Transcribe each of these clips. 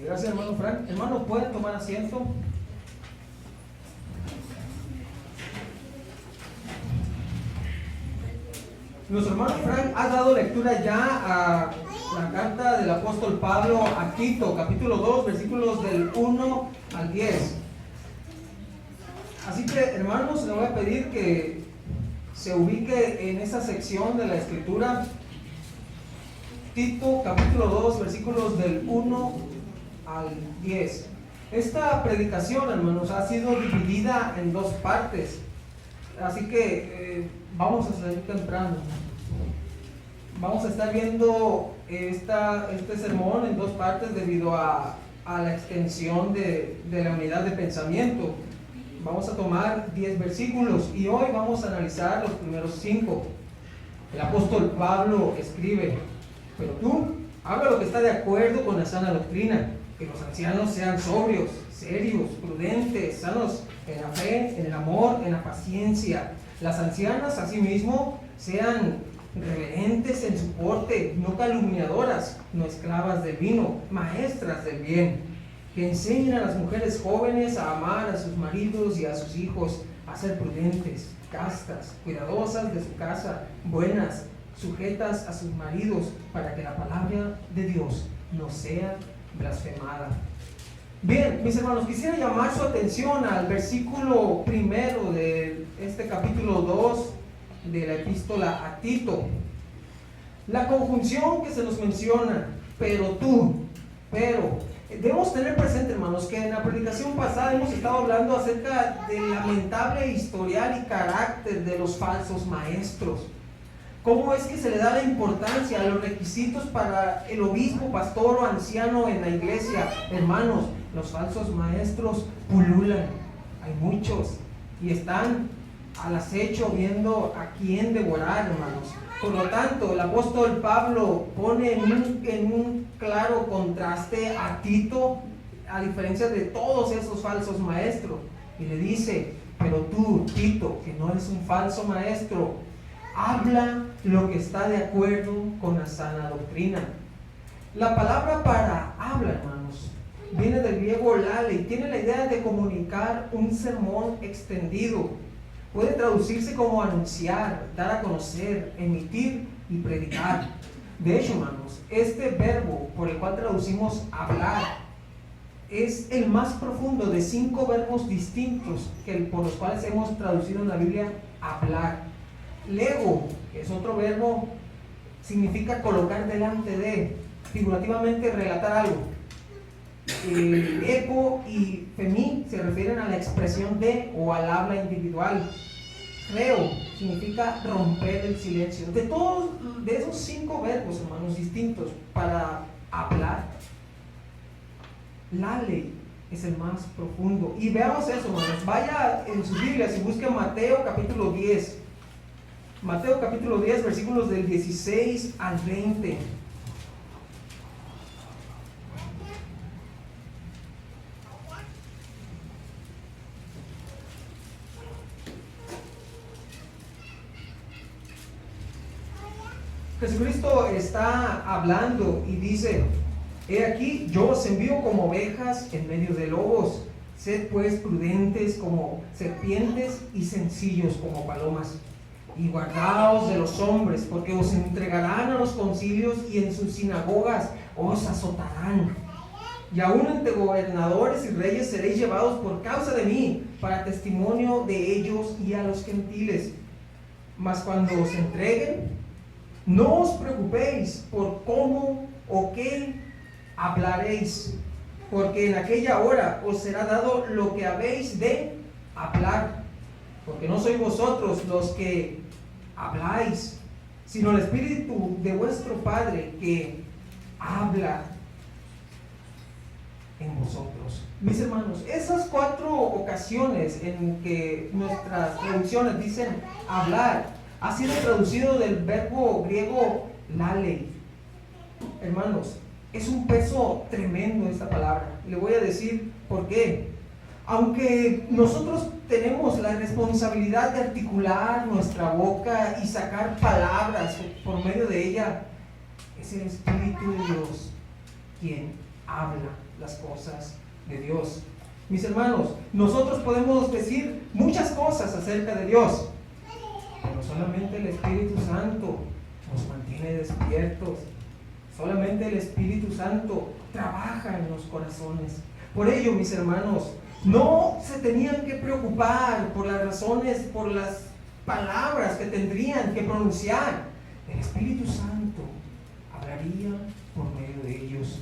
Gracias, hermano Frank. Hermanos, ¿pueden tomar asiento? Nuestro hermano Frank ha dado lectura ya a la carta del apóstol Pablo a Tito, capítulo 2, versículos del 1 al 10. Así que, hermanos, le voy a pedir que se ubique en esa sección de la escritura. Tito, capítulo 2, versículos del 1 al 10. Esta predicación, hermanos, ha sido dividida en dos partes. Así que vamos a salir temprano. Vamos a estar viendo este sermón en dos partes debido a la extensión de la unidad de pensamiento. Vamos a tomar 10 versículos y hoy vamos a analizar los primeros 5. El apóstol Pablo escribe: pero tú, habla lo que está de acuerdo con la sana doctrina, que los ancianos sean sobrios, serios, prudentes, sanos en la fe, en el amor, en la paciencia. Las ancianas, asimismo, sean reverentes en su porte, no calumniadoras, no esclavas del vino, maestras del bien, que enseñen a las mujeres jóvenes a amar a sus maridos y a sus hijos, a ser prudentes, castas, cuidadosas de su casa, buenas, sujetas a sus maridos, para que la palabra de Dios no sea blasfemada. Bien, mis hermanos, quisiera llamar su atención al versículo primero de este capítulo 2 de la epístola a Tito. La conjunción que se nos menciona, pero tú, pero, debemos tener presente, hermanos, que en la predicación pasada hemos estado hablando acerca del lamentable historial y carácter de los falsos maestros. ¿Cómo es que se le da la importancia a los requisitos para el obispo, pastor o anciano en la iglesia? Hermanos, los falsos maestros pululan, hay muchos, y están al acecho viendo a quién devorar, hermanos. Por lo tanto, el apóstol Pablo pone en un claro contraste a Tito, a diferencia de todos esos falsos maestros, y le dice: pero tú, Tito, que no eres un falso maestro, habla lo que está de acuerdo con la sana doctrina. La palabra para habla, hermanos, viene del griego lale y tiene la idea de comunicar un sermón extendido. Puede traducirse como anunciar, dar a conocer, emitir y predicar. De hecho, hermanos, este verbo por el cual traducimos hablar es el más profundo de 5 verbos distintos por los cuales hemos traducido en la Biblia hablar. Lego, que es otro verbo, significa colocar delante de, figurativamente relatar algo. Eco y femi se refieren a la expresión de o al habla individual. Creo significa romper el silencio. De esos 5 verbos, hermanos, distintos para hablar, la ley es el más profundo. Y veamos eso, hermanos. Vaya en sus Biblias y busque Mateo capítulo 10. Mateo capítulo 10, versículos del 16 al 20. Jesucristo está hablando y dice: he aquí, yo os envío como ovejas en medio de lobos. Sed pues prudentes como serpientes y sencillos como palomas. Y guardaos de los hombres, porque os entregarán a los concilios y en sus sinagogas os azotarán. Y aún ante gobernadores y reyes seréis llevados por causa de mí, para testimonio de ellos y a los gentiles. Mas cuando os entreguen, no os preocupéis por cómo o qué hablaréis, porque en aquella hora os será dado lo que habéis de hablar. Porque no sois vosotros los que habláis, sino el Espíritu de vuestro Padre que habla en vosotros. Mis hermanos, esas 4 ocasiones en que nuestras traducciones dicen hablar, ha sido traducido del verbo griego lale. Hermanos, es un peso tremendo esta palabra. Le voy a decir por qué. Aunque nosotros tenemos la responsabilidad de articular nuestra boca y sacar palabras por medio de ella, es el Espíritu de Dios quien habla las cosas de Dios. Mis hermanos, nosotros podemos decir muchas cosas acerca de Dios, pero solamente el Espíritu Santo nos mantiene despiertos. Solamente el Espíritu Santo trabaja en los corazones. Por ello, mis hermanos, no se tenían que preocupar por las razones, por las palabras que tendrían que pronunciar. El Espíritu Santo hablaría por medio de ellos.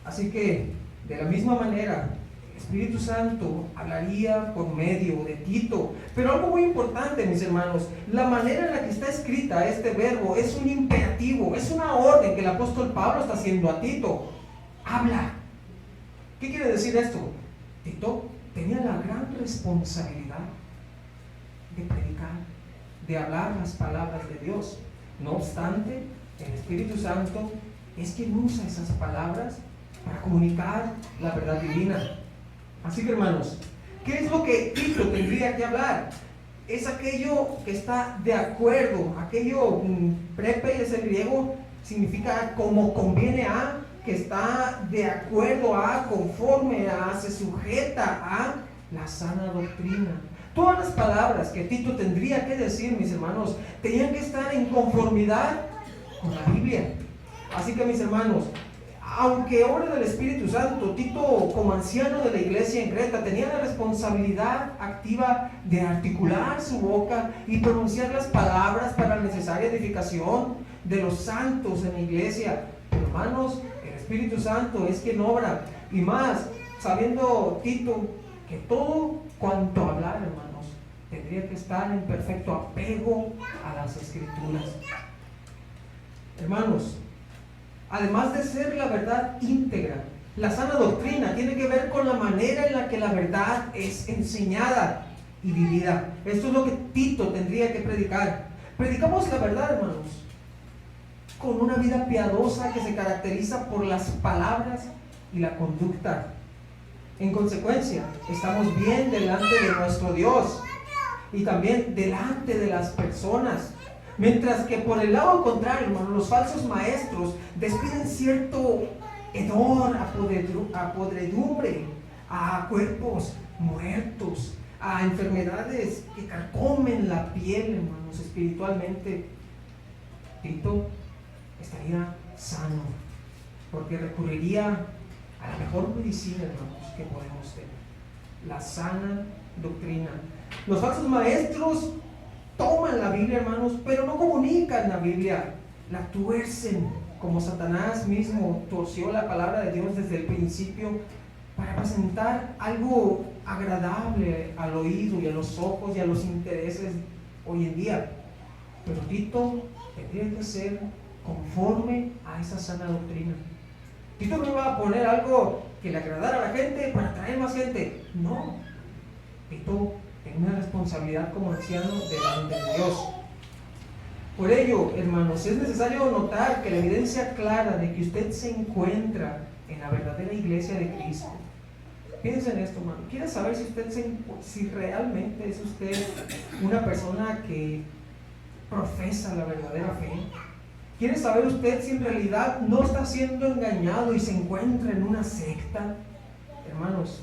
Así que, de la misma manera, el Espíritu Santo hablaría por medio de Tito. Pero algo muy importante, mis hermanos, la manera en la que está escrita este verbo es un imperativo, es una orden que el apóstol Pablo está haciendo a Tito. Habla. ¿Qué quiere decir esto? Tito tenía la gran responsabilidad de predicar, de hablar las palabras de Dios. No obstante, el Espíritu Santo es quien usa esas palabras para comunicar la verdad divina. Así que, hermanos, ¿qué es lo que Tito tendría que hablar? Es aquello que está de acuerdo, aquello, prepe es el griego, significa como conviene a, que está de acuerdo a, conforme a, se sujeta a la sana doctrina. Todas las palabras que Tito tendría que decir, mis hermanos, tenían que estar en conformidad con la Biblia. Así que, mis hermanos, aunque obra del Espíritu Santo, Tito, como anciano de la iglesia en Creta, tenía la responsabilidad activa de articular su boca y pronunciar las palabras para la necesaria edificación de los santos en la iglesia. Pero, hermanos, el Espíritu Santo es quien obra, y más, sabiendo Tito que todo cuanto hablar, hermanos, tendría que estar en perfecto apego a las Escrituras. Hermanos, además de ser la verdad íntegra, la sana doctrina tiene que ver con la manera en la que la verdad es enseñada y vivida. Esto es lo que Tito tendría que predicar. Predicamos la verdad, hermanos, con una vida piadosa que se caracteriza por las palabras y la conducta. En consecuencia, estamos bien delante de nuestro Dios y también delante de las personas. Mientras que por el lado contrario, hermanos, los falsos maestros despiden cierto hedor a podredumbre, a cuerpos muertos, a enfermedades que carcomen la piel, hermanos, espiritualmente. Tito estaría sano, porque recurriría a la mejor medicina, hermanos, que podemos tener: la sana doctrina. Los falsos maestros toman la Biblia, hermanos, pero no comunican la Biblia, la tuercen, como Satanás mismo torció la palabra de Dios desde el principio para presentar algo agradable al oído y a los ojos y a los intereses hoy en día. Pero Tito tendría que ser conforme a esa sana doctrina. Tito no iba a poner algo que le agradara a la gente para atraer más gente. No. Tito tiene una responsabilidad como anciano delante de Dios. Por ello, hermanos, es necesario notar que la evidencia clara de que usted se encuentra en la verdadera iglesia de Cristo. Piensen en esto, hermano. ¿Quiere saber si realmente es usted una persona que profesa la verdadera fe? ¿Quiere saber usted si en realidad no está siendo engañado y se encuentra en una secta? Hermanos,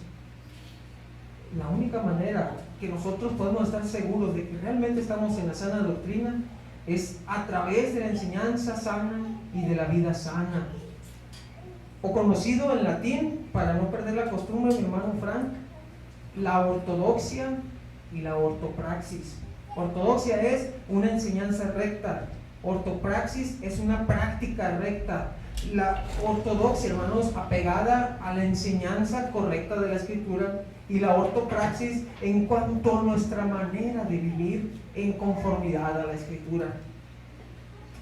la única manera que nosotros podemos estar seguros de que realmente estamos en la sana doctrina es a través de la enseñanza sana y de la vida sana. O conocido en latín, para no perder la costumbre, mi hermano Frank, la ortodoxia y la ortopraxis. Ortodoxia es una enseñanza recta. Ortopraxis es una práctica recta. La ortodoxia, hermanos, apegada a la enseñanza correcta de la Escritura, y la ortopraxis en cuanto a nuestra manera de vivir en conformidad a la Escritura.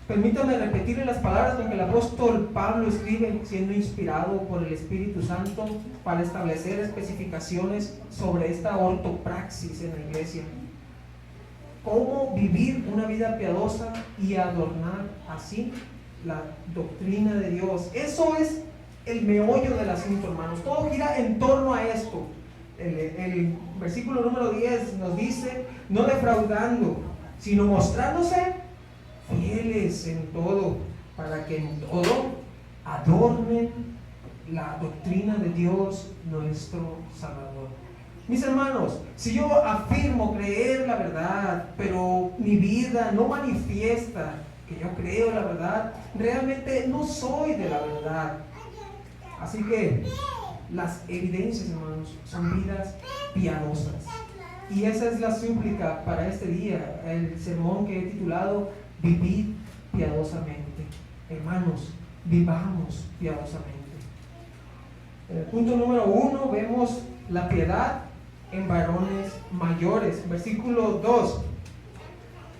Permítame repetirle las palabras con que el apóstol Pablo escribe, siendo inspirado por el Espíritu Santo para establecer especificaciones sobre esta ortopraxis en la iglesia. Cómo vivir una vida piadosa y adornar así la doctrina de Dios. Eso es el meollo del asunto, hermanos. Todo gira en torno a esto. El versículo número 10 nos dice: no defraudando, sino mostrándose fieles en todo, para que en todo adornen la doctrina de Dios nuestro Salvador. Mis hermanos, si yo afirmo creer la verdad, pero mi vida no manifiesta que yo creo la verdad, realmente no soy de la verdad. Así que las evidencias, hermanos, son vidas piadosas. Y esa es la súplica para este día, el sermón que he titulado Vivid piadosamente. Hermanos, vivamos piadosamente. En el punto número 1 vemos la piedad en varones mayores. Versículo 2.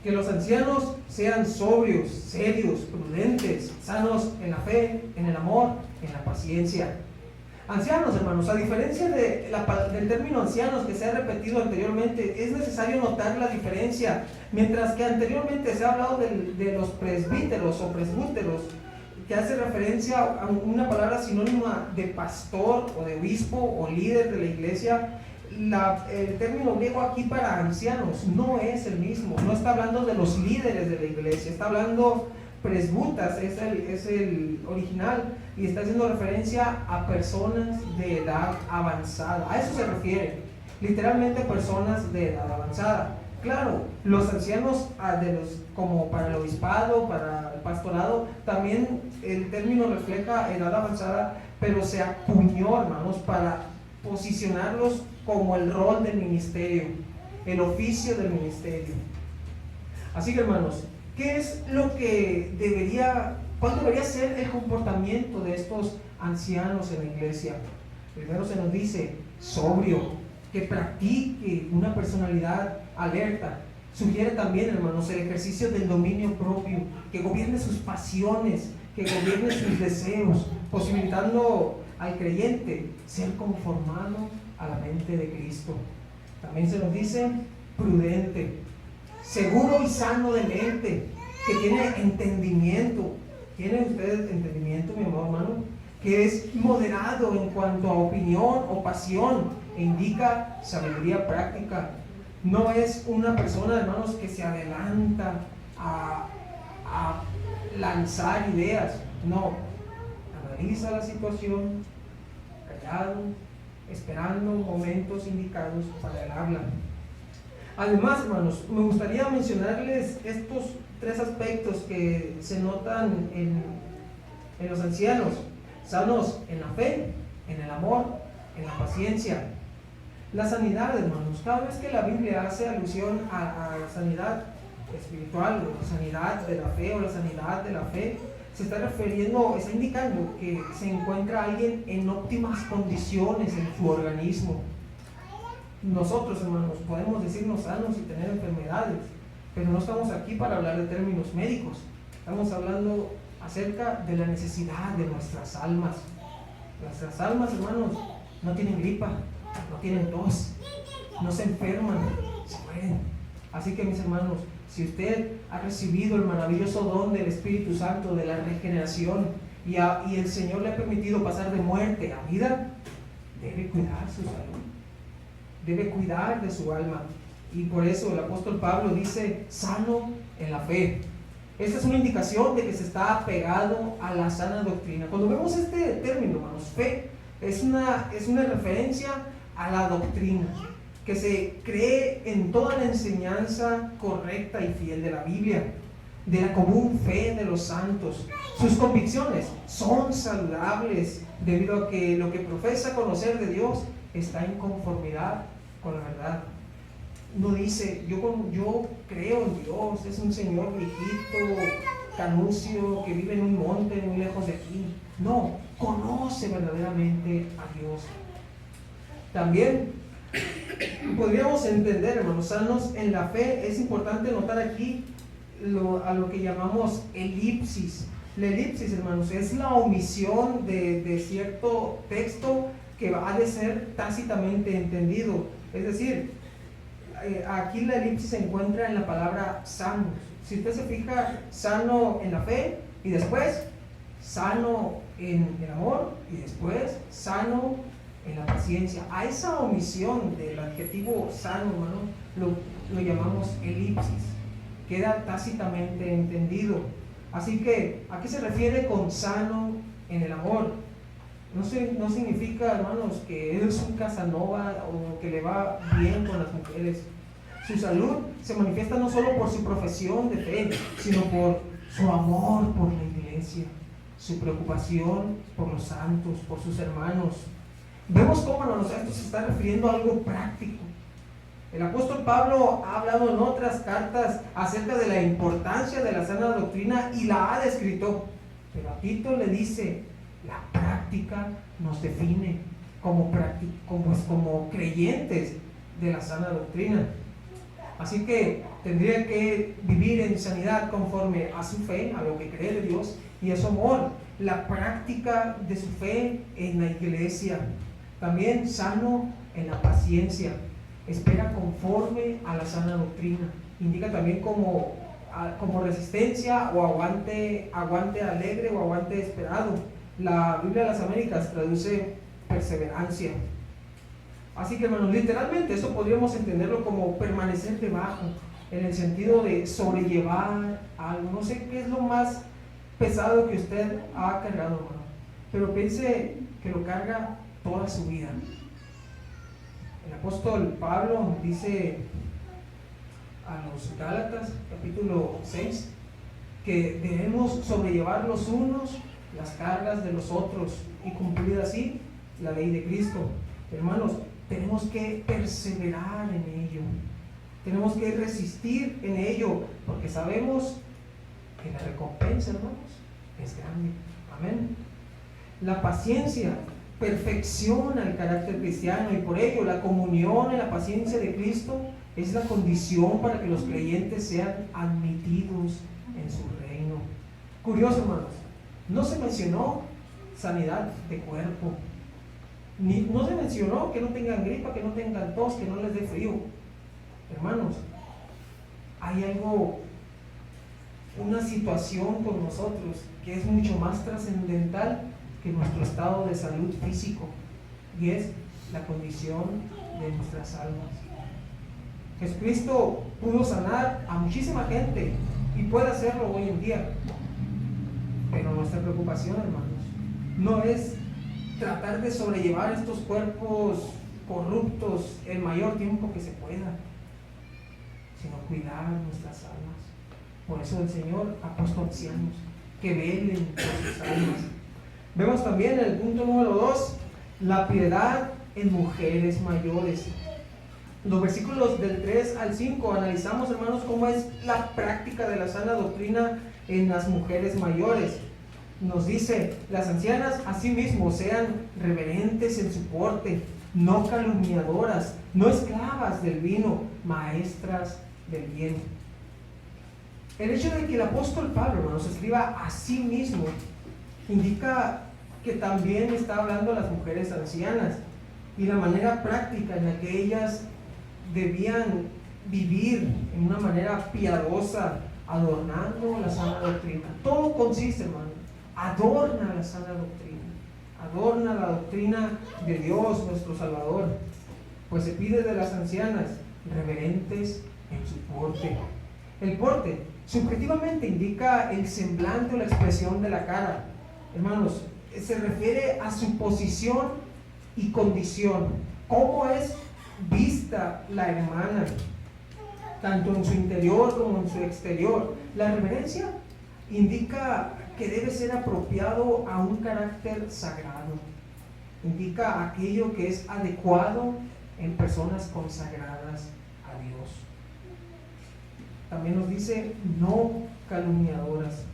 Que los ancianos sean sobrios, serios, prudentes, sanos en la fe, en el amor, en la paciencia. Ancianos, hermanos, a diferencia del término ancianos que se ha repetido anteriormente, es necesario notar la diferencia. Mientras que anteriormente se ha hablado de los presbíteros o presbúteros, que hace referencia a una palabra sinónima de pastor o de obispo o líder de la iglesia, el término griego aquí para ancianos no es el mismo. No está hablando de los líderes de la iglesia, está hablando presbutas, es el original, y está haciendo referencia a personas de edad avanzada. A eso se refiere, literalmente personas de edad avanzada. Claro, los ancianos como para el obispado, para el pastorado, también el término refleja edad avanzada, pero se acuñó, hermanos, para posicionarlos como el rol del ministerio, el oficio del ministerio. Así que, hermanos, ¿qué es lo que cuál debería ser el comportamiento de estos ancianos en la iglesia? Primero se nos dice sobrio, que practique una personalidad alerta. Sugiere también, hermanos, el ejercicio del dominio propio, que gobierne sus pasiones, que gobierne sus deseos, posibilitando al creyente ser conformado a la mente de Cristo. También se nos dice prudente, seguro y sano de mente, que tiene entendimiento. ¿Tiene usted entendimiento, mi amor hermano? Que es moderado en cuanto a opinión o pasión e indica sabiduría práctica. No es una persona, hermanos, que se adelanta a lanzar ideas. No, analiza la situación, callado, esperando momentos indicados para el habla. Además, hermanos, me gustaría mencionarles estos 3 aspectos que se notan en los ancianos: sanos en la fe, en el amor, en la paciencia. La sanidad, hermanos, cada vez que la Biblia hace alusión a la sanidad espiritual, o la sanidad de la fe, o la sanidad de la fe, se está indicando que se encuentra alguien en óptimas condiciones en su organismo. Nosotros, hermanos, podemos decirnos sanos y tener enfermedades, pero no estamos aquí para hablar de términos médicos. Estamos hablando acerca de la necesidad de nuestras almas. Nuestras almas, hermanos, no tienen gripa, no tienen tos, no se enferman, se mueren. Así que, mis hermanos, si usted ha recibido el maravilloso don del Espíritu Santo, de la regeneración, y el Señor le ha permitido pasar de muerte a vida, debe cuidar su salud, debe cuidar de su alma. Y por eso el apóstol Pablo dice sano en la fe. Esta es una indicación de que se está apegado a la sana doctrina. Cuando vemos este término, hermanos, fe, es una referencia a la doctrina, que se cree en toda la enseñanza correcta y fiel de la Biblia, de la común fe de los santos. Sus convicciones son saludables debido a que lo que profesa conocer de Dios está en conformidad con la verdad. No dice, yo creo en Dios, es un señor viejito, canucio, que vive en un monte muy lejos de aquí. No, conoce verdaderamente a Dios. También podríamos entender, hermanos, sanos en la fe. Es importante notar aquí a lo que llamamos elipsis. La elipsis, hermanos, es la omisión de cierto texto que ha de ser tácitamente entendido. Es decir, aquí la elipsis se encuentra en la palabra sanos. Si usted se fija, sano en la fe, y después sano en el amor, y después sano en la paciencia. A esa omisión del adjetivo sano, hermano, lo llamamos elipsis. Queda tácitamente entendido. Así que, ¿a qué se refiere con sano en el amor? No significa, hermanos, que él es un Casanova o que le va bien con las mujeres. Su salud se manifiesta no solo por su profesión de fe, sino por su amor por la iglesia, su preocupación por los santos, por sus hermanos. Vemos cómo, hermanos, esto se está refiriendo a algo práctico. El apóstol Pablo ha hablado en otras cartas acerca de la importancia de la sana doctrina y la ha descrito. Pero a Tito le dice, la práctica nos define como creyentes de la sana doctrina. Así que tendría que vivir en sanidad conforme a su fe, a lo que cree de Dios y a su amor, la práctica de su fe en la iglesia. También sano en la paciencia, espera conforme a la sana doctrina. Indica también como resistencia o aguante alegre o aguante esperado. La Biblia de las Américas traduce perseverancia. Así que, hermanos, literalmente eso podríamos entenderlo como permanecer debajo, en el sentido de sobrellevar algo. No sé qué es lo más pesado que usted ha cargado, hermano, pero piense que lo carga toda su vida. El apóstol Pablo dice a los Gálatas, capítulo 6, que debemos sobrellevar los unos las cargas de los otros y cumplir así la ley de Cristo. Hermanos, tenemos que perseverar en ello, tenemos que resistir en ello, porque sabemos que la recompensa, hermanos, es grande. Amén. La paciencia perfecciona el carácter cristiano y por ello la comunión en la paciencia de Cristo es la condición para que los creyentes sean admitidos en su reino. Curioso, hermanos, no se mencionó sanidad de cuerpo, no se mencionó que no tengan gripa, que no tengan tos, que no les dé frío. Hermanos, hay una situación con nosotros que es mucho más trascendental que nuestro estado de salud físico, y es la condición de nuestras almas. Jesucristo pudo sanar a muchísima gente y puede hacerlo hoy en día, pero nuestra preocupación, hermanos, no es tratar de sobrellevar estos cuerpos corruptos el mayor tiempo que se pueda, sino cuidar nuestras almas. Por eso el Señor ha puesto ancianos que velen por sus almas. Vemos también en el punto número 2, la piedad en mujeres mayores. Los versículos del 3 al 5 analizamos, hermanos, cómo es la práctica de la sana doctrina en las mujeres mayores. Nos dice, las ancianas asimismo sean reverentes en su porte, no calumniadoras, no esclavas del vino, maestras del bien. El hecho de que el apóstol Pablo, hermanos, escriba a sí mismo indica que también está hablando a las mujeres ancianas y la manera práctica en la que ellas debían vivir en una manera piadosa, adornando la sana doctrina. Todo consiste, hermano, adorna la sana doctrina, adorna la doctrina de Dios nuestro Salvador, pues se pide de las ancianas reverentes en su porte. El porte subjetivamente indica el semblante o la expresión de la cara. Hermanos, se refiere a su posición y condición, cómo es vista la hermana, tanto en su interior como en su exterior. La reverencia indica que debe ser apropiado a un carácter sagrado, indica aquello que es adecuado en personas consagradas a Dios. También nos dice no calumniadoras.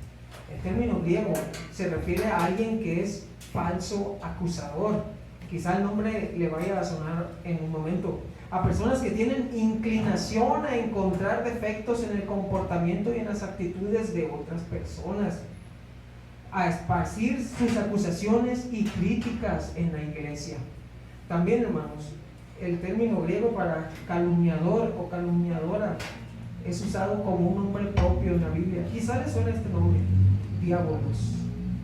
El término griego se refiere a alguien que es falso acusador. Quizá el nombre le vaya a sonar en un momento. A personas que tienen inclinación a encontrar defectos en el comportamiento y en las actitudes de otras personas, a esparcir sus acusaciones y críticas en la iglesia. También, hermanos, el término griego para calumniador o calumniadora es usado como un nombre propio en la Biblia. Quizá le suena este nombre, diabolos.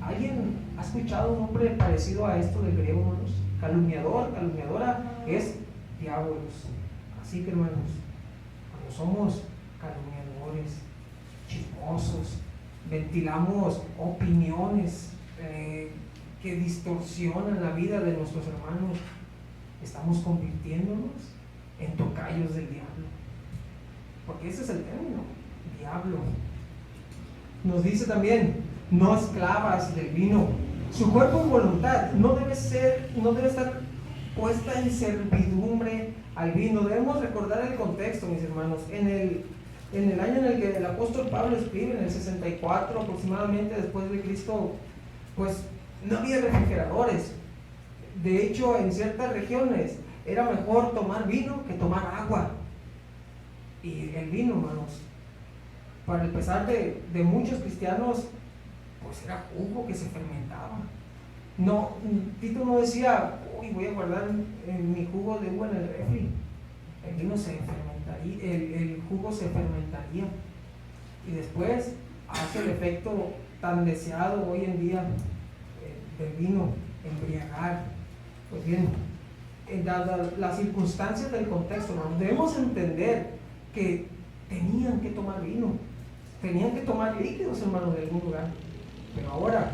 ¿Alguien ha escuchado un nombre parecido a esto del griego, hermanos? Calumniador, calumniadora es diabolos. Así que, hermanos, cuando somos calumniadores, chismosos, ventilamos opiniones que distorsionan la vida de nuestros hermanos, estamos convirtiéndonos en tocayos del diablo. Porque ese es el término, diablo. Nos dice también, no esclavas del vino. Su cuerpo y voluntad no debe estar puesta en servidumbre al vino. Debemos recordar el contexto, mis hermanos. En el año en el que el apóstol Pablo escribe, en el 64 aproximadamente después de Cristo, pues no había refrigeradores. De hecho, en ciertas regiones era mejor tomar vino que tomar agua. Y el vino, hermanos, para el pesar de muchos cristianos, pues era jugo que se fermentaba. No, Tito no decía, uy, voy a guardar mi jugo de uva en el refri. El vino se fermentaría, el jugo se fermentaría. Y después hace el efecto tan deseado hoy en día del vino, embriagar. Pues bien, dadas las circunstancias del contexto, hermanos, debemos entender que tenían que tomar vino, tenían que tomar líquidos, hermanos, de algún lugar. Pero ahora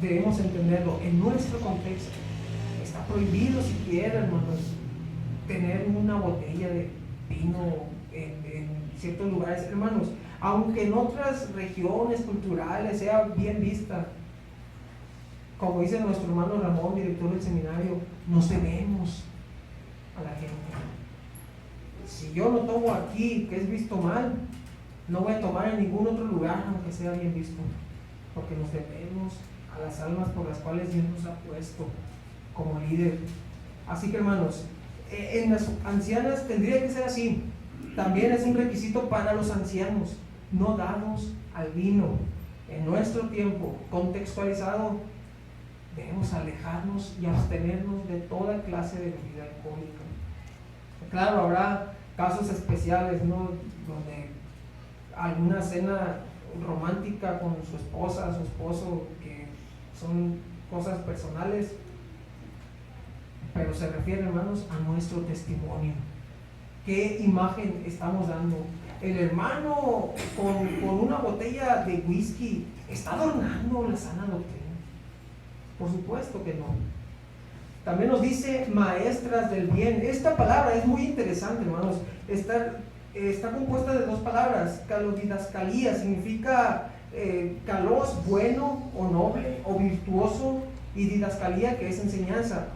debemos entenderlo en nuestro contexto. Está prohibido siquiera, hermanos, tener una botella de vino en ciertos lugares, hermanos. Aunque en otras regiones culturales sea bien vista, como dice nuestro hermano Ramón, director del seminario, nos debemos a la gente. Si yo no tomo aquí, que es visto mal, no voy a tomar en ningún otro lugar, aunque sea bien visto, porque nos debemos a las almas por las cuales Dios nos ha puesto como líder. Así que, hermanos, en las ancianas tendría que ser así. También es un requisito para los ancianos, no damos al vino. En nuestro tiempo contextualizado, debemos alejarnos y abstenernos de toda clase de bebida alcohólica. Claro, habrá casos especiales, ¿no?, donde alguna cena romántica con su esposa, su esposo, que son cosas personales, pero se refiere, hermanos, a nuestro testimonio. ¿Qué imagen estamos dando? El hermano con una botella de whisky está adornando la sana doctrina. Por supuesto que no. También nos dice maestras del bien. Esta palabra es muy interesante, hermanos. Está compuesta de dos palabras. Calodidascalía significa kalos, bueno o noble o virtuoso, y didascalía, que es enseñanza.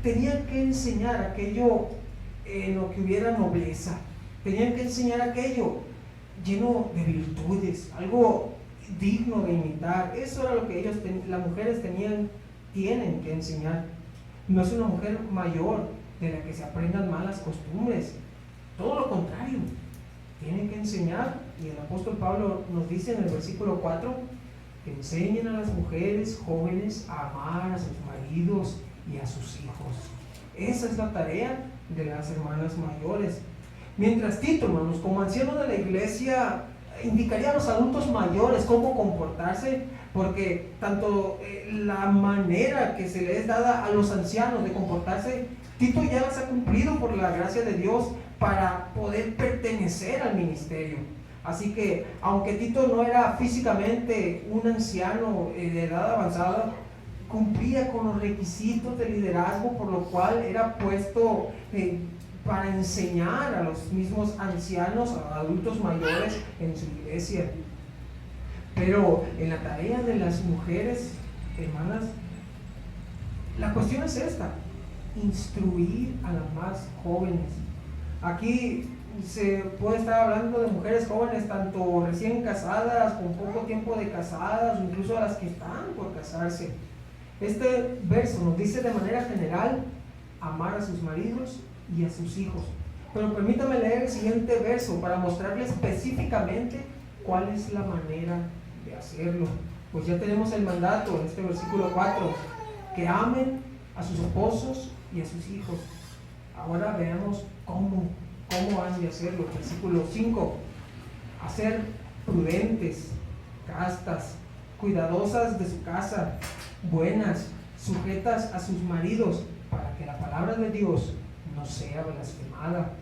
Tenían que enseñar aquello en lo que hubiera nobleza. Tenían que enseñar aquello lleno de virtudes, algo digno de imitar. Eso era lo que las mujeres tienen que enseñar. No es una mujer mayor de la que se aprendan malas costumbres, todo lo contrario, tienen que enseñar. Y el apóstol Pablo nos dice en el versículo 4 que enseñen a las mujeres jóvenes a amar a sus maridos y a sus hijos. Esa es la tarea de las hermanas mayores. Mientras Tito, hermanos, como anciano de la iglesia, indicaría a los adultos mayores cómo comportarse, porque tanto la manera que se les es dada a los ancianos de comportarse, Tito ya las ha cumplido por la gracia de Dios para poder pertenecer al ministerio. Así que, aunque Tito no era físicamente un anciano de edad avanzada, cumplía con los requisitos de liderazgo, por lo cual era puesto para enseñar a los mismos ancianos, a adultos mayores en su iglesia. Pero en la tarea de las mujeres, hermanas, la cuestión es esta: instruir a las más jóvenes. Aquí se puede estar hablando de mujeres jóvenes, tanto recién casadas, con poco tiempo de casadas, o incluso a las que están por casarse. Este verso nos dice de manera general amar a sus maridos y a sus hijos. Pero permítame leer el siguiente verso para mostrarle específicamente cuál es la manera de hacerlo. Pues ya tenemos el mandato en este versículo 4, que amen a sus esposos y a sus hijos. Ahora veamos cómo han de hacerlo. Versículo 5, a ser prudentes, castas, cuidadosas de su casa, buenas, sujetas a sus maridos, para que la palabra de Dios no sea blasfemada.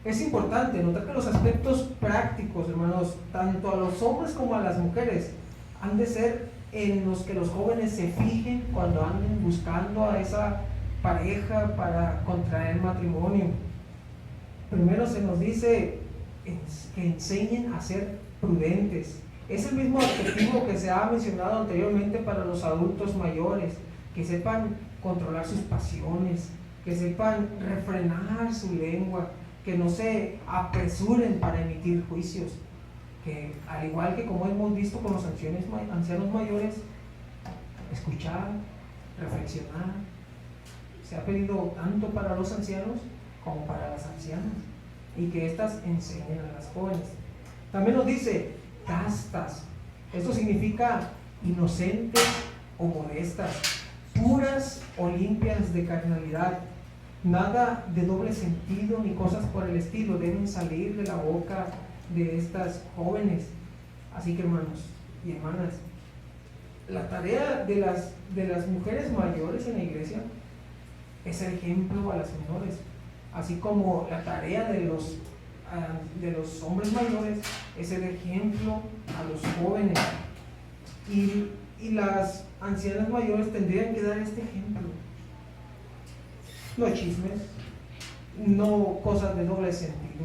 Es importante notar que los aspectos prácticos, hermanos, tanto a los hombres como a las mujeres, han de ser en los que los jóvenes se fijen cuando anden buscando a esa pareja para contraer matrimonio. Primero se nos dice que enseñen a ser prudentes. Es el mismo adjetivo que se ha mencionado anteriormente para los adultos mayores, que sepan controlar sus pasiones, que sepan refrenar su lengua, que no se apresuren para emitir juicios, que al igual que como hemos visto con los ancianos mayores, escuchar, reflexionar. Se ha pedido tanto para los ancianos como para las ancianas, y que éstas enseñen a las jóvenes. También nos dice castas. Esto significa inocentes o modestas, puras o limpias de carnalidad. Nada de doble sentido ni cosas por el estilo deben salir de la boca de estas jóvenes. Así que, hermanos y hermanas, la tarea de las mujeres mayores en la iglesia es el ejemplo a las menores, así como la tarea de los hombres mayores es el ejemplo a los jóvenes, y las ancianas mayores tendrían que dar este ejemplo. No chismes, no cosas de doble sentido,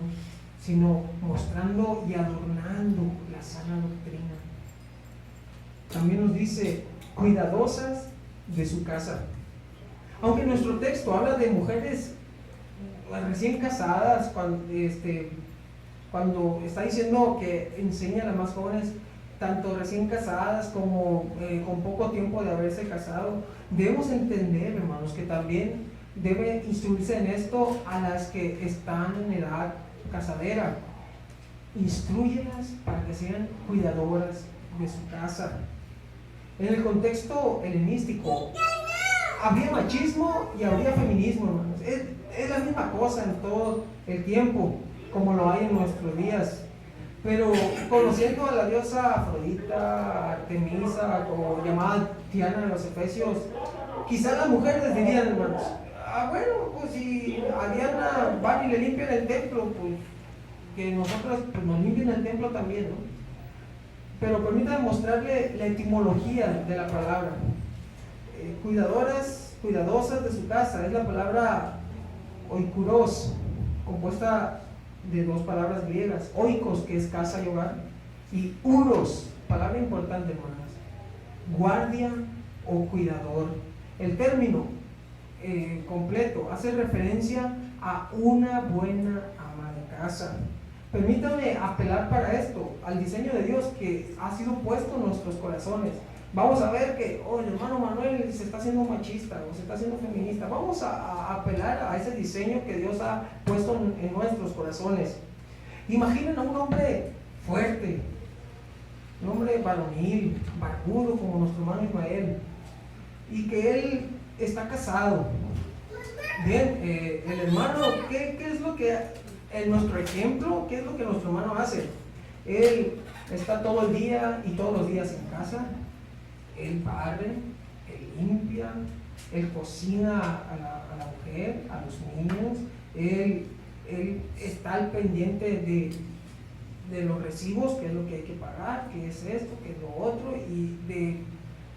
sino mostrando y adornando la sana doctrina. También nos dice cuidadosas de su casa. Aunque nuestro texto habla de mujeres recién casadas, cuando está diciendo que enseña a las más jóvenes, tanto recién casadas como con poco tiempo de haberse casado, debemos entender, hermanos, que también debe instruirse en esto a las que están en edad casadera. Instrúyelas para que sean cuidadoras de su casa. En el contexto helenístico había machismo y había feminismo, hermanos. Es la misma cosa en todo el tiempo, como lo hay en nuestros días. Pero conociendo a la diosa Afrodita, Artemisa, o llamada Diana de los Efesios, quizás las mujeres dirían, hermanos, bueno, pues si a Diana van y le limpian el templo, pues que nosotros pues, nos limpien el templo también, ¿no? Pero permítanme mostrarle la etimología de la palabra. Cuidadosas de su casa, es la palabra oikuros, compuesta de dos palabras griegas, oikos, que es casa y hogar, y uros, palabra importante, hermanas, guardia o cuidador. El término completo hace referencia a una buena ama de casa. Permítanme apelar para esto al diseño de Dios que ha sido puesto en nuestros corazones. Vamos a ver que el hermano Manuel se está haciendo machista o se está haciendo feminista. Vamos a apelar a ese diseño que Dios ha puesto en nuestros corazones. Imaginen a un hombre fuerte, un hombre varonil, barbudo como nuestro hermano Ismael, y que él está casado. Bien, el hermano, ¿qué es lo que en nuestro ejemplo, qué es lo que nuestro hermano hace? Él está todo el día y todos los días en casa. Él barre, él limpia, él cocina a la mujer, a los niños, él está al pendiente de los recibos, qué es lo que hay que pagar, qué es esto, qué es lo otro, y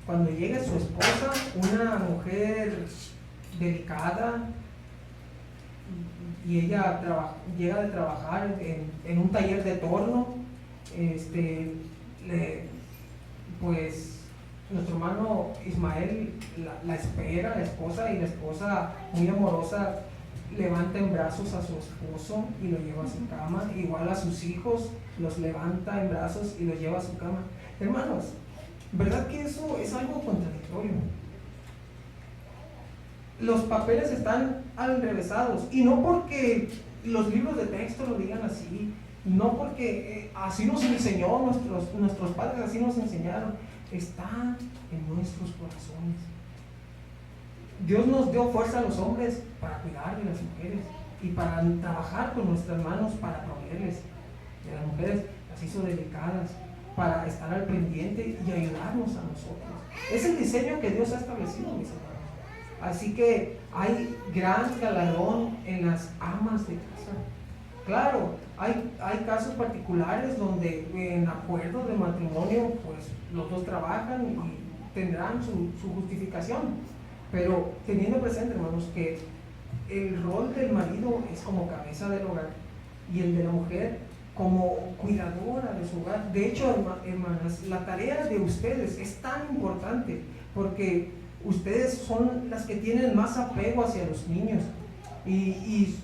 cuando llegue su esposa, una mujer delicada, y ella llega de trabajar en un taller de torno, pues nuestro hermano Ismael la espera, la esposa, y la esposa muy amorosa levanta en brazos a su esposo y lo lleva a su cama, igual a sus hijos los levanta en brazos y los lleva a su cama. Hermanos, ¿verdad que eso es algo contradictorio? Los papeles están enrevesados, y no porque los libros de texto lo digan así, no porque así nos enseñó nuestros padres, así nos enseñaron. Está en nuestros corazones. Dios nos dio fuerza a los hombres para cuidar de las mujeres y para trabajar con nuestras manos para proveerles. Y a las mujeres las hizo delicadas para estar al pendiente y ayudarnos a nosotros. Es el diseño que Dios ha establecido, mis hermanos. Así que hay gran galardón en las amas de casa. Claro, hay casos particulares donde en acuerdo de matrimonio, pues los dos trabajan y tendrán su justificación, pero teniendo presente, hermanos, que el rol del marido es como cabeza del hogar y el de la mujer como cuidadora de su hogar. De hecho, hermanas, la tarea de ustedes es tan importante porque ustedes son las que tienen más apego hacia los niños y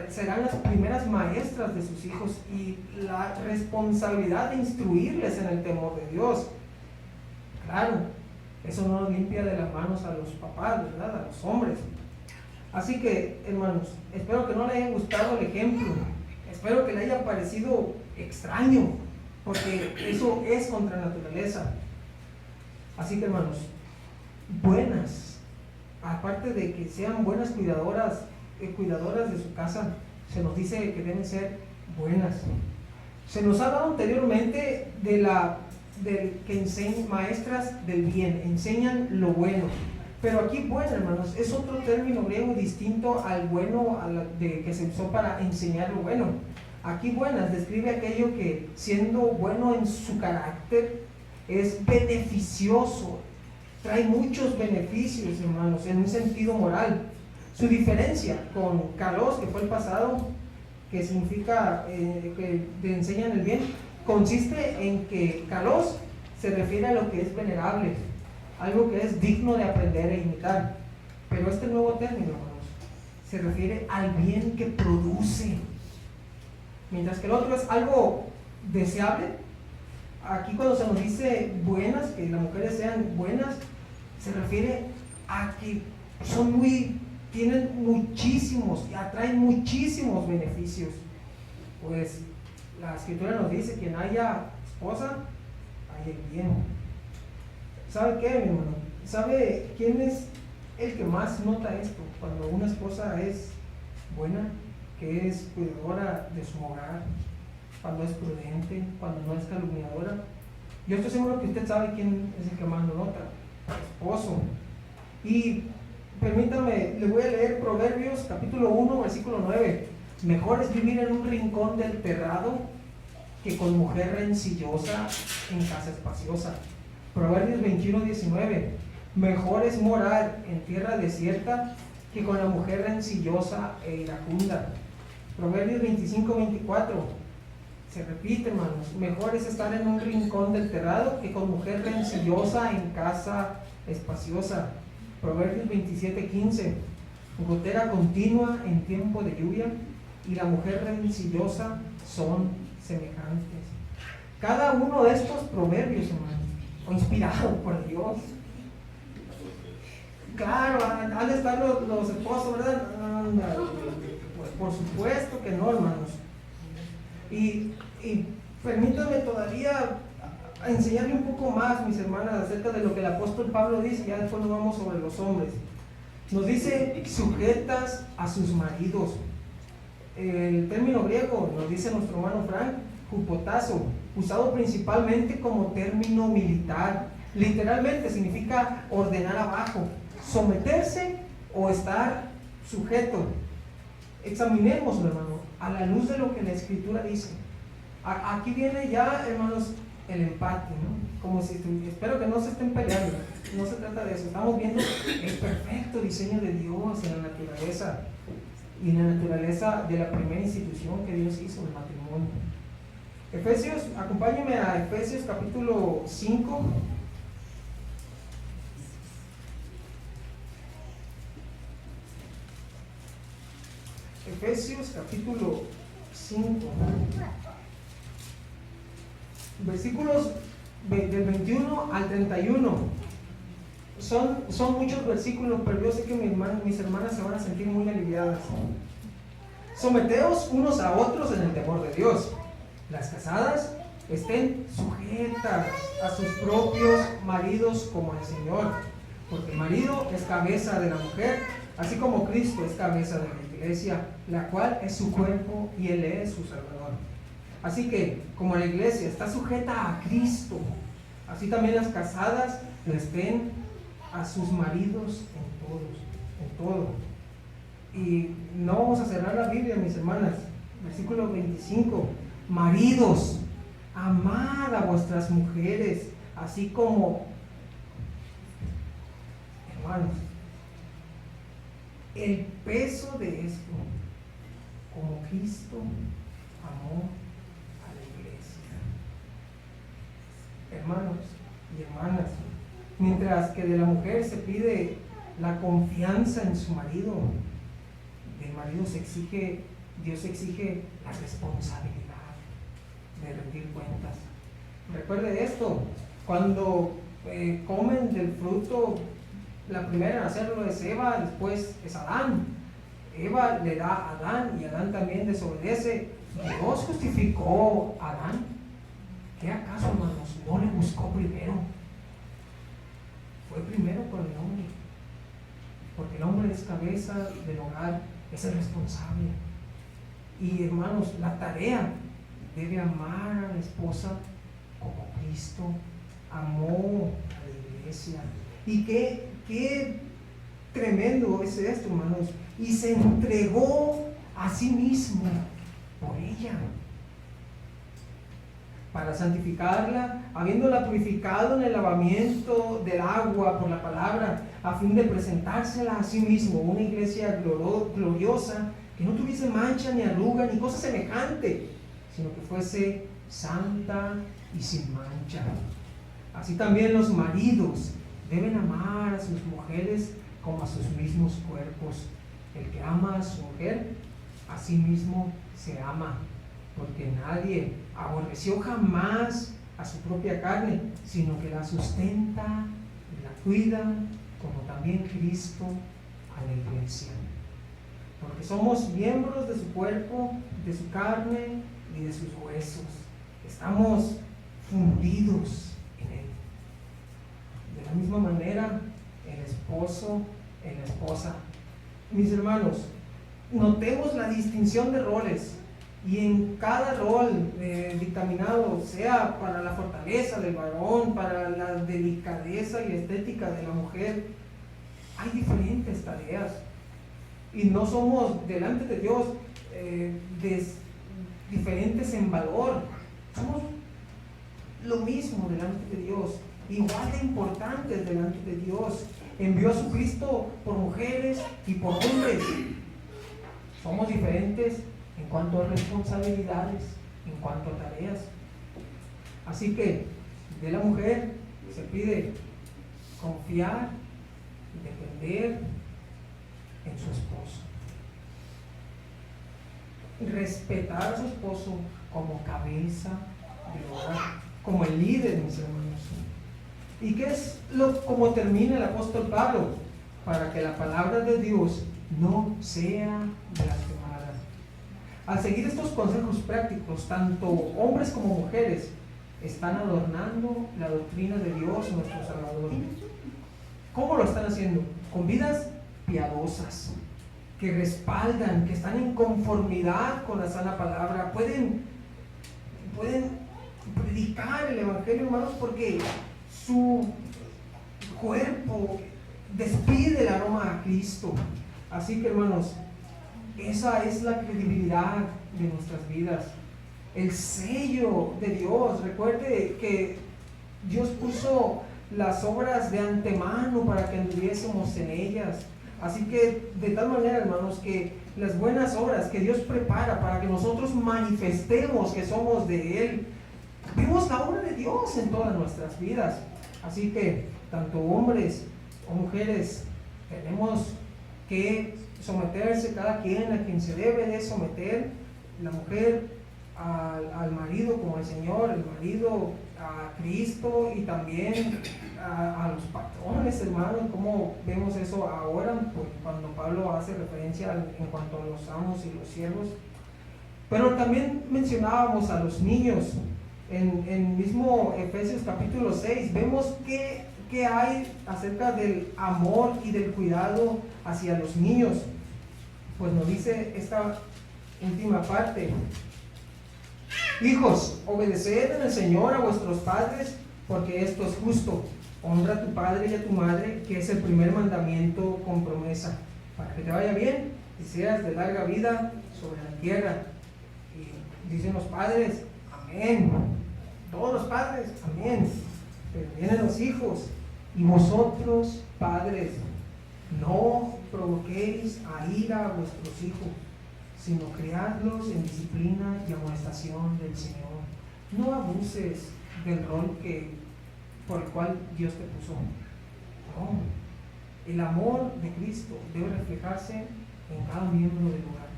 serán las primeras maestras de sus hijos, y la responsabilidad de instruirles en el temor de Dios. Claro, eso no limpia de las manos a los papás, ¿verdad? A los hombres. Así que, hermanos, espero que no le haya gustado el ejemplo, espero que le haya parecido extraño, porque eso es contra naturaleza. Así que, hermanos, buenas, aparte de que sean buenas cuidadoras de su casa, se nos dice que deben ser buenas. Se nos ha hablado anteriormente de que enseñan, maestras del bien, enseñan lo bueno. Pero aquí bueno, hermanos, es otro término griego distinto al bueno que se usó para enseñar lo bueno. Aquí buenas describe aquello que, siendo bueno en su carácter, es beneficioso, trae muchos beneficios, hermanos, en un sentido moral. Su diferencia con kalos, que fue el pasado, que significa que te enseñan el bien, consiste en que kalos se refiere a lo que es venerable, algo que es digno de aprender e imitar. Pero este nuevo término, hermanos, se refiere al bien que produce, mientras que el otro es algo deseable. Aquí cuando se nos dice buenas, que las mujeres sean buenas, se refiere a que tienen muchísimos y atraen muchísimos beneficios. Pues la escritura nos dice: quien haya esposa, haya el bien. ¿Sabe qué, mi hermano? ¿Sabe quién es el que más nota esto? Cuando una esposa es buena, que es cuidadora de su hogar, cuando es prudente, cuando no es calumniadora. Yo estoy seguro que usted sabe quién es el que más lo nota: el esposo. Y permítame, le voy a leer Proverbios capítulo 1, versículo 9. Mejor es vivir en un rincón del terrado que con mujer rencillosa en casa espaciosa. Proverbios 21, 19. Mejor es morar en tierra desierta que con la mujer rencillosa e iracunda. Proverbios 25, 24. Se repite, hermanos: mejor es estar en un rincón del terrado que con mujer rencillosa en casa espaciosa. Proverbios 27, 15. Gotera continua en tiempo de lluvia y la mujer rencillosa son semejantes. Cada uno de estos proverbios, hermanos, fue inspirado por Dios. Claro, han de estar los esposos, ¿verdad? Pues por supuesto que no, hermanos. Y permítanme todavía enseñarle un poco más, mis hermanas, acerca de lo que el apóstol Pablo dice. Ya después nos vamos sobre los hombres. Nos dice: sujetas a sus maridos. El término griego, nos dice nuestro hermano Frank, hupotazo, usado principalmente como término militar. Literalmente significa ordenar abajo, someterse o estar sujeto. Examinemos, hermano, a la luz de lo que la escritura dice. Aquí viene ya, hermanos, el empate, ¿no? Como si, espero que no se estén peleando, no se trata de eso. Estamos viendo el perfecto diseño de Dios en la naturaleza, y en la naturaleza de la primera institución que Dios hizo, el matrimonio. Efesios, acompáñenme a Efesios capítulo 5. Efesios capítulo 5, versículos del 21 al 31. Son muchos versículos, pero yo sé que mis hermanas se van a sentir muy aliviadas. Someteos unos a otros en el temor de Dios. Las casadas estén sujetas a sus propios maridos como al Señor, porque el marido es cabeza de la mujer, así como Cristo es cabeza de la iglesia, la cual es su cuerpo y Él es su Salvador. Así que, como la iglesia está sujeta a Cristo, así también las casadas lo estén a sus maridos en todo. Y no vamos a cerrar la Biblia, mis hermanas. Versículo 25. Maridos, amad a vuestras mujeres, así como, hermanos, el peso de esto, como Cristo amó a la iglesia. Hermanos y hermanas, mientras que de la mujer se pide la confianza en su marido, del marido Dios exige la responsabilidad de rendir cuentas. Recuerde esto, cuando comen del fruto, la primera en hacerlo es Eva, después es Adán. Eva le da a Adán y Adán también desobedece. Dios justificó a Adán. ¿Qué acaso, hermanos, no le buscó primero? Fue primero con el hombre, porque el hombre es cabeza del hogar, es el responsable. Y hermanos, la tarea debe amar a la esposa como Cristo amó a la iglesia. Y qué tremendo es esto, hermanos. Y se entregó a sí mismo por ella, para santificarla, habiéndola purificado en el lavamiento del agua por la palabra, a fin de presentársela a sí mismo, una iglesia gloriosa, que no tuviese mancha ni arruga ni cosa semejante, sino que fuese santa y sin mancha. Así también los maridos deben amar a sus mujeres como a sus mismos cuerpos. El que ama a su mujer, a sí mismo se ama, porque nadie aborreció jamás a su propia carne, sino que la sustenta y la cuida, como también Cristo a la iglesia. Porque somos miembros de su cuerpo, de su carne y de sus huesos. Estamos fundidos en él. De la misma manera, el esposo en la esposa. Mis hermanos, notemos la distinción de roles. Y en cada rol dictaminado, sea para la fortaleza del varón, para la delicadeza y estética de la mujer, hay diferentes tareas. Y no somos delante de Dios diferentes en valor. Somos lo mismo delante de Dios, igual de importantes delante de Dios. Envió a su Cristo por mujeres y por hombres. Somos diferentes en cuanto a responsabilidades, en cuanto a tareas. Así que de la mujer se pide confiar y depender en su esposo. Respetar a su esposo como cabeza del hogar, como el líder, mis hermanos. ¿Y qué es como termina el apóstol Pablo? Para que la palabra de Dios no sea blasfemada. Al seguir estos consejos prácticos, tanto hombres como mujeres están adornando la doctrina de Dios, nuestro Salvador. ¿Cómo lo están haciendo? Con vidas piadosas, que respaldan, que están en conformidad con la sana palabra. Pueden predicar el evangelio, hermanos, porque su cuerpo despide el aroma a Cristo. Así que, hermanos, esa es la credibilidad de nuestras vidas, el sello de Dios. Recuerde que Dios puso las obras de antemano para que anduviésemos en ellas. Así que de tal manera, hermanos, que las buenas obras que Dios prepara para que nosotros manifestemos que somos de Él, vemos la obra de Dios en todas nuestras vidas. Así que tanto hombres o mujeres tenemos que someterse cada quien a quien se debe de someter. La mujer al marido como el Señor, el marido a Cristo, y también a los patrones, hermanos. ¿Cómo vemos eso ahora? Pues cuando Pablo hace referencia en cuanto a los amos y los siervos. Pero también mencionábamos a los niños. En mismo Efesios capítulo 6 vemos que hay acerca del amor y del cuidado hacia los niños. Pues nos dice esta última parte: hijos, obedeced en el Señor a vuestros padres, porque esto es justo. Honra a tu padre y a tu madre, que es el primer mandamiento con promesa, para que te vaya bien y seas de larga vida sobre la tierra. Y dicen los padres, amén. Todos los padres, amén. Pero vienen los hijos. Y vosotros, padres, no provoquéis a ira a vuestros hijos, sino criadlos en disciplina y amonestación del Señor. No abuses del rol por el cual Dios te puso. No. El amor de Cristo debe reflejarse en cada miembro del hogar.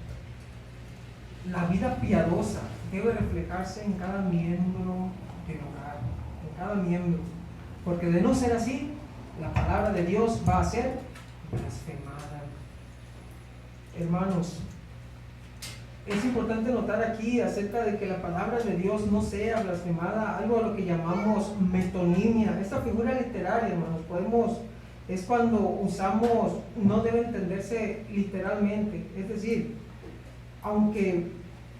La vida piadosa debe reflejarse en cada miembro del hogar, en cada miembro. Porque de no ser así, la palabra de Dios va a ser blasfemada. Hermanos, es importante notar aquí acerca de que la palabra de Dios no sea blasfemada, algo a lo que llamamos metonimia. Esta figura literaria, hermanos, es cuando usamos, no debe entenderse literalmente. Es decir, aunque,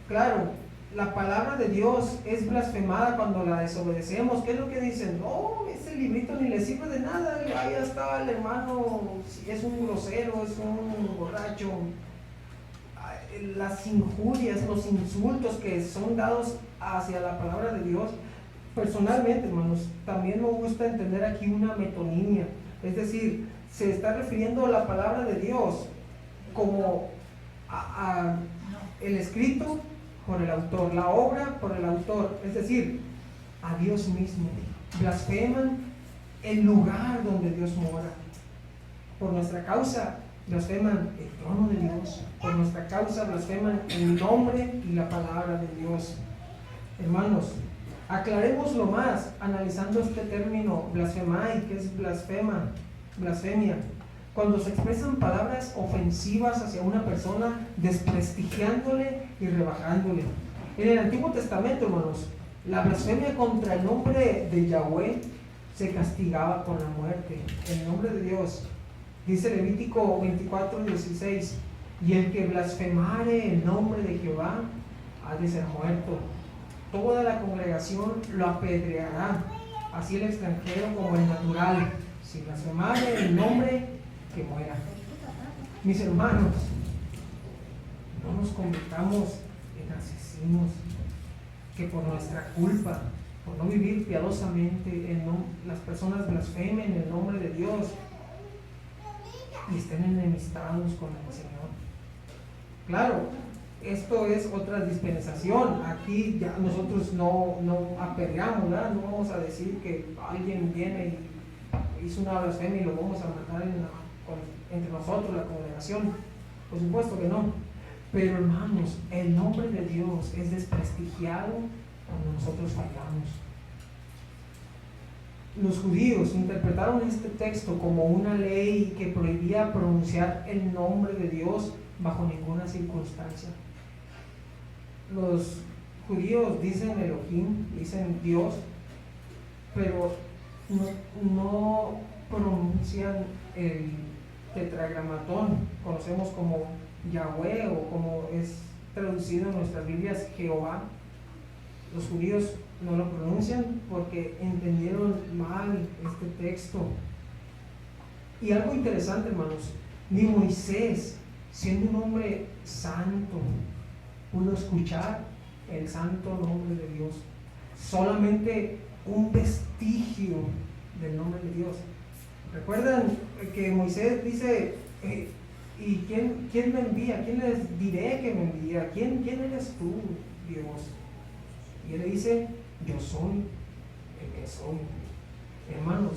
claro, la palabra de Dios es blasfemada cuando la desobedecemos. ¿Qué es lo que dicen? No, ese librito ni le sirve de nada. Ahí está el hermano, es un grosero, es un borracho. Las injurias, los insultos que son dados hacia la palabra de Dios. Personalmente, hermanos, también me gusta entender aquí una metonimia. Es decir, se está refiriendo a la palabra de Dios como el escrito por el autor, la obra por el autor, es decir, a Dios mismo. Blasfeman el lugar donde Dios mora. Por nuestra causa blasfeman el trono de Dios. Por nuestra causa blasfeman el nombre y la palabra de Dios. Hermanos, aclarémoslo más analizando este término blasfemai, que es blasfemia. Cuando se expresan palabras ofensivas hacia una persona, desprestigiándole y rebajándole. En el Antiguo Testamento, hermanos, la blasfemia contra el nombre de Yahweh se castigaba con la muerte. En el nombre de Dios, dice Levítico 24:16, y el que blasfemare el nombre de Jehová ha de ser muerto. Toda la congregación lo apedreará, así el extranjero como el natural. Si blasfemare el nombre, que muera. Mis hermanos, no nos convirtamos en asesinos que por nuestra culpa, por no vivir piadosamente, las personas blasfemen el nombre de Dios y estén enemistados con el Señor. Claro, esto es otra dispensación. Aquí ya nosotros no apedreamos, ¿verdad? No vamos a decir que alguien viene y hizo una blasfemia y lo vamos a matar entre nosotros, la congregación. Por supuesto que no. Pero hermanos, el nombre de Dios es desprestigiado cuando nosotros fallamos. Los judíos interpretaron este texto como una ley que prohibía pronunciar el nombre de Dios bajo ninguna circunstancia. Los judíos dicen Elohim, dicen Dios, pero no pronuncian el tetragramatón, conocemos como Yahweh o como es traducido en nuestras Biblias Jehová. Los judíos no lo pronuncian porque entendieron mal este texto. Y algo interesante, hermanos, ni Moisés, siendo un hombre santo, pudo escuchar el santo nombre de Dios. Solamente un vestigio del nombre de Dios. ¿Recuerdan que Moisés dice, ¿y quién me envía? ¿Quién les diré que me envía? ¿Quién eres tú, Dios? Y él le dice, yo soy el que soy. Hermanos,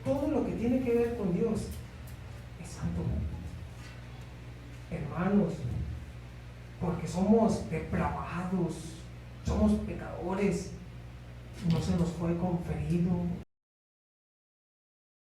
todo lo que tiene que ver con Dios es santo. Hermanos, porque somos depravados, somos pecadores, no se nos fue conferido